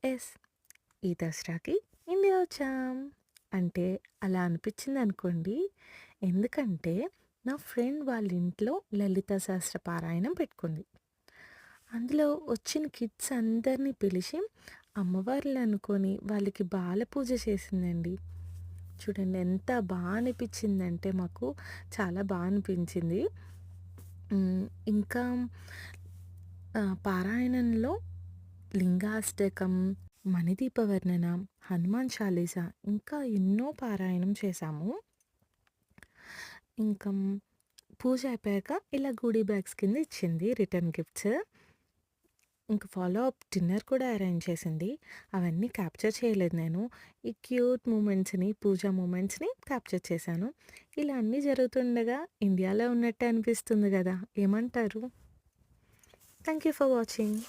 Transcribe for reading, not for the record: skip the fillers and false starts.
Yes. ఈ దసరాకి India వచ్చాం. అంటే అలా అనిపించిందనుకోండి. ఎందుకంటే నా ఫ్రెండ్ వాళ్ళ ఇంట్లో లలిత సహస్ర పారాయణం పెట్టుకుంది. అందులో వచ్చిన కిడ్స్ అందరిని పిలిచి అమ్మవార్లు అనుకోని వాళ్ళకి బాల పూజ చేసిందండి. చూడండి ఎంత అనిపిచ్చిందంటే మాకు చాలా అనిపించింది. ఇంకా పారాయణంలో లింగాష్టకం, మణిదీప వర్ణన, హనుమాన్ చాలీసా ఇంకా ఎన్నో పారాయణం చేశాము. ఇంకా పూజ అయిపోయాక ఇలా గూడీ బ్యాగ్స్ కింద ఇచ్చింది రిటర్న్ గిఫ్ట్స్. ఇంక ఫాలో అప్ డిన్నర్ కూడా అరేంజ్ చేసింది. అవన్నీ క్యాప్చర్ చేయలేదు నేను. ఈ క్యూట్ మూమెంట్స్‌ని, పూజా మూమెంట్స్‌ని క్యాప్చర్ చేశాను. ఇలా అన్నీ జరుగుతుండగా ఇండియాలో ఉన్నట్టే అనిపిస్తుంది గదా! ఏమంటారు? Thank you for watching.